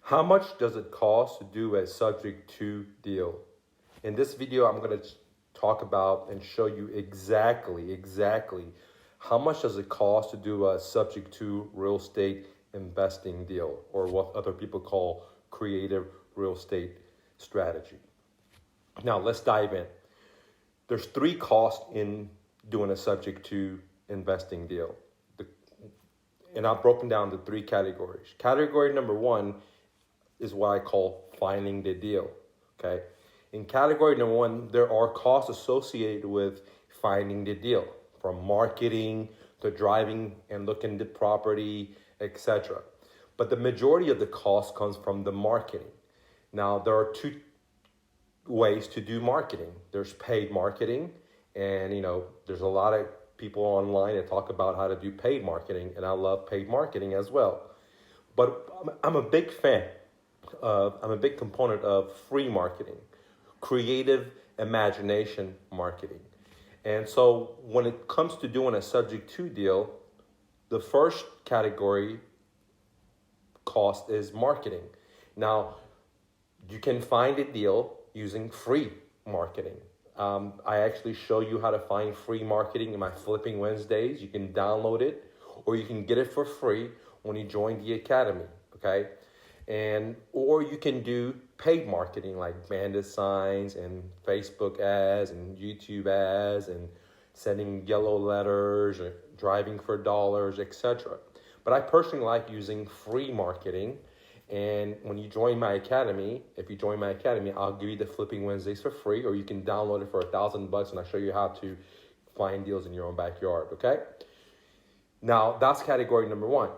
How much does it cost to do a subject to deal? In this video, I'm going to talk about and show you exactly how much does it cost to do a subject to real estate investing deal, or what other people call creative real estate strategy. Now let's dive in. There's three costs in doing a subject to investing deal. And I've broken down the three categories. Category number one is what I call finding the deal. Okay. In category number one, there are costs associated with finding the deal, from marketing to driving and looking at the property, etc. But the majority of the cost comes from the marketing. Now, there are two ways to do marketing. There's paid marketing, and there's a lot of people online that talk about how to do paid marketing, and I love paid marketing as well. But I'm a big fan. I'm a big component of free marketing, creative imagination marketing. And so when it comes to doing a subject to deal, the first category cost is marketing. Now, you can find a deal using free marketing. I actually show you how to find free marketing in my Flipping Wednesdays. You can download it, or you can get it for free when you join the academy, okay? Or you can do paid marketing like bandit signs and Facebook ads and YouTube ads and sending yellow letters or driving for dollars, etc. But I personally like using free marketing. And when you join my academy, if you join my academy, I'll give you the Flipping Wednesdays for free, or you can download it for $1,000 and I'll show you how to find deals in your own backyard, okay? Now, that's category number one.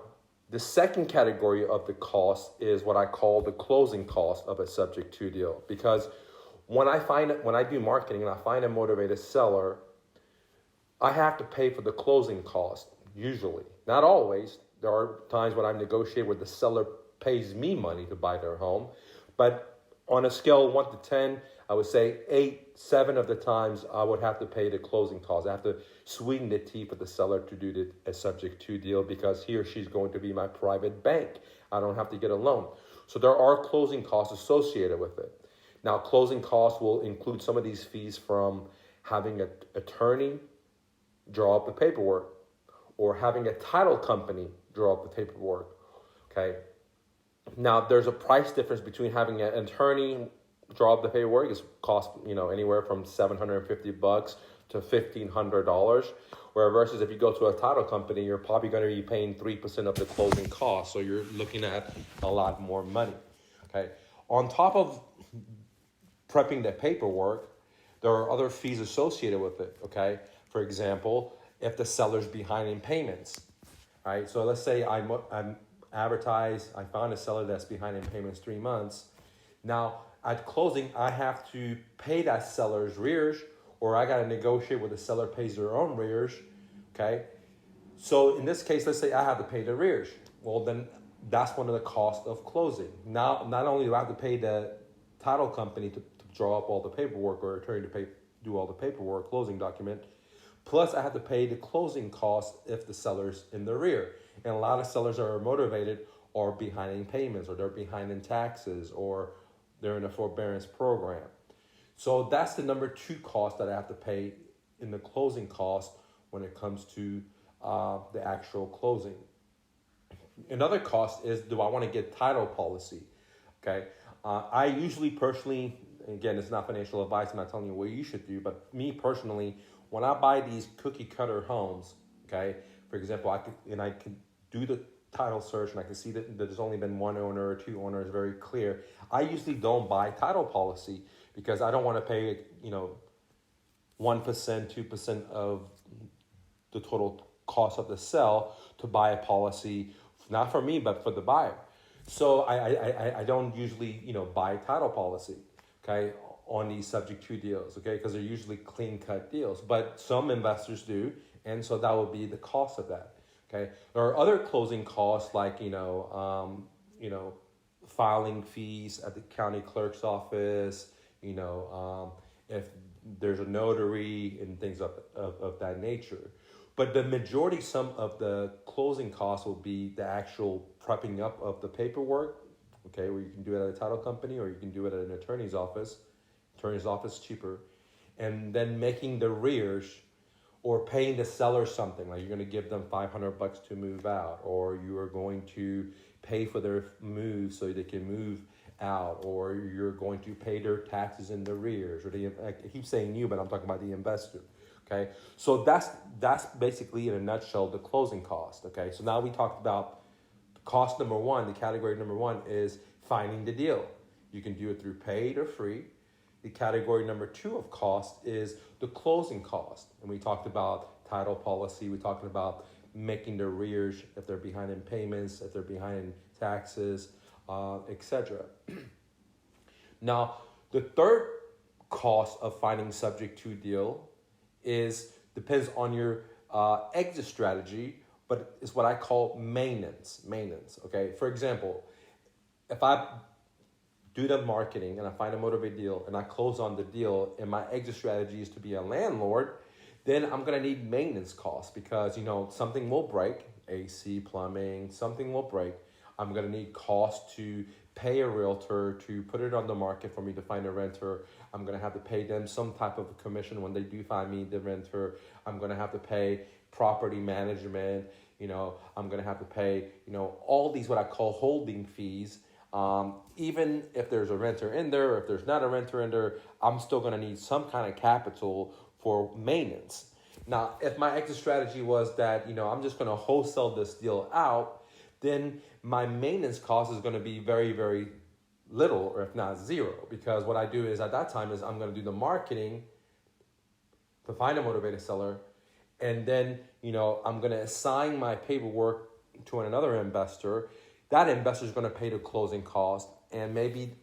The second category of the cost is what I call the closing cost of a subject to deal. Because when I do marketing and I find a motivated seller, I have to pay for the closing cost, usually. Not always. There are times when I negotiate where the seller pays me money to buy their home. But on a scale of 1 to 10, I would say 7 of the times I would have to pay the closing costs. I have to sweeten the tea for the seller to do a subject to deal, because he or she's going to be my private bank. I don't have to get a loan. So there are closing costs associated with it. Now, closing costs will include some of these fees from having an attorney draw up the paperwork, or having a title company draw up the paperwork, okay? Now, there's a price difference between having an attorney draw up the paperwork. It costs anywhere from $750 to $1,500. Where versus if you go to a title company, you're probably going to be paying 3% of the closing cost. So you're looking at a lot more money. Okay. On top of prepping the paperwork, there are other fees associated with it. Okay. For example, if the seller's behind in payments, right? So let's say I'm advertise, I found a seller that's behind in payments 3 months. Now, at closing, I have to pay that seller's rears, or I got to negotiate where the seller pays their own rears, okay? So in this case, let's say I have to pay the rears. Well, then that's one of the costs of closing. Now, not only do I have to pay the title company to draw up all the paperwork, or attorney to do all the paperwork, closing document, plus I have to pay the closing costs if the seller's in the rear. And a lot of sellers are motivated or behind in payments, or they're behind in taxes, or they're in a forbearance program. So that's the number two cost that I have to pay in the closing cost when it comes to the actual closing. Another cost is, do I want to get title policy? Okay. I usually personally, again, it's not financial advice, I'm not telling you what you should do, but me personally, when I buy these cookie cutter homes, okay, for example, I can do the title search and I can see that there's only been one owner or two owners, very clear. I usually don't buy title policy because I don't want to pay, 1%, 2% of the total cost of the sale to buy a policy, not for me, but for the buyer. So I don't usually, buy title policy, okay, on these subject to deals, okay, because they're usually clean cut deals. But some investors do, and so that would be the cost of that. Okay, there are other closing costs like filing fees at the county clerk's office. If there's a notary and things of that nature. But the majority, some of the closing costs will be the actual prepping up of the paperwork, okay, where you can do it at a title company or you can do it at an attorney's office. Attorney's office cheaper. And then making the rears or paying the seller something, like you're going to give them $500 to move out, or you are going to pay for their move so they can move out, or you're going to pay their taxes in the rears, or I keep saying you, but I'm talking about the investor. Okay, so that's basically in a nutshell the closing cost. Okay, so now we talked about cost number one. The category number one is finding the deal. You can do it through paid or free. The category number two of cost is the closing cost. And we talked about title policy. We talked about making the arrears if they're behind in payments, if they're behind in taxes, etc. Now, the third cost of finding subject to deal depends on your exit strategy, but it's what I call maintenance. Okay, for example, if I do the marketing and I find a motivated deal and I close on the deal and my exit strategy is to be a landlord, then I'm gonna need maintenance costs because something will break, AC, plumbing, something will break. I'm gonna need costs to pay a realtor to put it on the market for me to find a renter. I'm gonna have to pay them some type of commission when they do find me the renter. I'm gonna have to pay property management. I'm gonna have to pay all these what I call holding fees. Even if there's a renter in there, or if there's not a renter in there, I'm still going to need some kind of capital for maintenance. Now, if my exit strategy was that, I'm just going to wholesale this deal out, then my maintenance cost is going to be very, very little, or if not zero, because what I do is at that time is I'm going to do the marketing to find a motivated seller. And then, I'm going to assign my paperwork to another investor. That investor is going to pay the closing cost, and maybe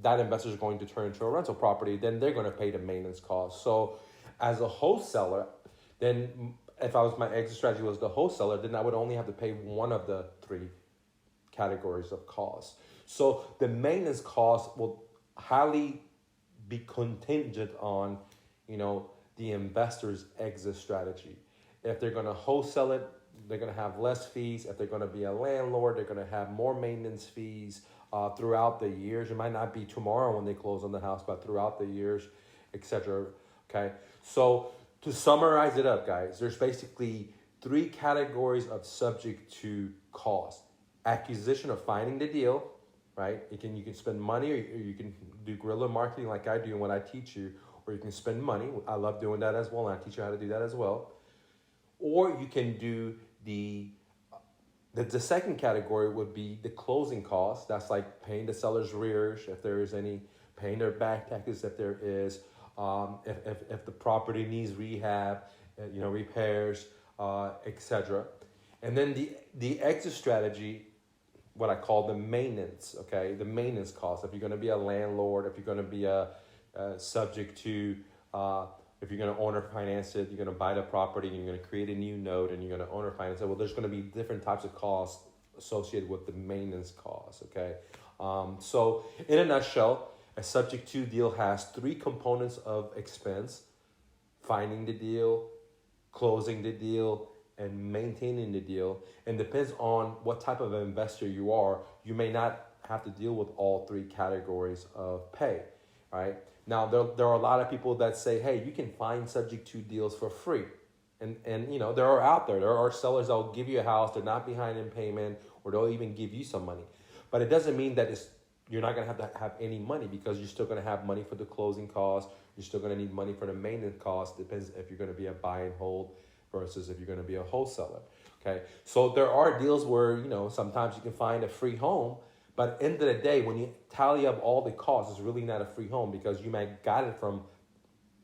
that investor is going to turn into a rental property. Then they're going to pay the maintenance cost. So, as a wholesaler, then if my exit strategy was the wholesaler, then I would only have to pay one of the three categories of costs. So the maintenance cost will highly be contingent on, the investor's exit strategy. If they're going to wholesale it, they're going to have less fees. If they're going to be a landlord, they're going to have more maintenance fees throughout the years. It might not be tomorrow when they close on the house, but throughout the years, etc. Okay, so to summarize it up, guys, there's basically three categories of subject to cost: acquisition of finding the deal, right? You can spend money, or you can do guerrilla marketing like I do and what I teach you, or you can spend money. I love doing that as well, and I teach you how to do that as well. Or you can do the second category would be the closing costs. That's like paying the seller's rears if there is any, paying their back taxes if there is, if the property needs rehab, repairs, etc. And then the exit strategy, what I call the maintenance. Okay, the maintenance cost. If you're going to be a landlord, if you're going to be subject to if you're going to owner finance it, you're going to buy the property, and you're going to create a new note, and you're going to owner finance it. Well, there's going to be different types of costs associated with the maintenance costs, okay? So in a nutshell, a subject to deal has three components of expense: finding the deal, closing the deal, and maintaining the deal. And depends on what type of investor you are, you may not have to deal with all three categories of pay, right? Now, there are a lot of people that say, hey, you can find subject to deals for free. And there are out there. There are sellers that will give you a house. They're not behind in payment, or they'll even give you some money. But it doesn't mean that you're not going to have any money, because you're still going to have money for the closing costs. You're still going to need money for the maintenance costs. Depends if you're going to be a buy and hold versus if you're going to be a wholesaler. Okay, so there are deals where, sometimes you can find a free home. But at the end of the day, when you tally up all the costs, it's really not a free home, because you might got it from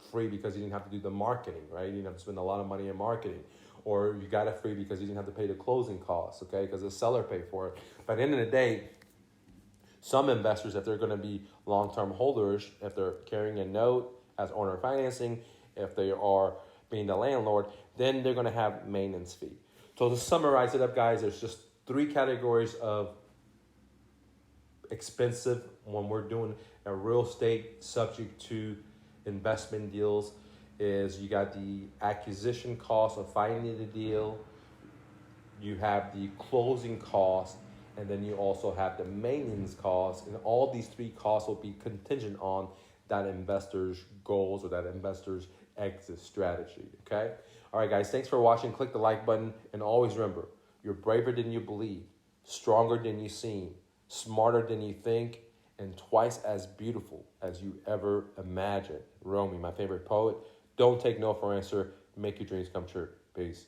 free because you didn't have to do the marketing, right? You didn't have to spend a lot of money in marketing. Or you got it free because you didn't have to pay the closing costs, okay? Because the seller paid for it. But at the end of the day, some investors, if they're going to be long-term holders, if they're carrying a note as owner financing, if they are being the landlord, then they're going to have maintenance fee. So to summarize it up, guys, there's just three categories of expensive when we're doing a real estate subject to investment deals. Is you got the acquisition cost of finding the deal, you have the closing cost, and then you also have the maintenance costs, and all these three costs will be contingent on that investor's goals or that investor's exit strategy, okay? All right, guys, thanks for watching. Click the like button, and always remember, you're braver than you believe, stronger than you seem, smarter than you think, and twice as beautiful as you ever imagined. Rumi, my favorite poet. Don't take no for an answer. Make your dreams come true. Peace.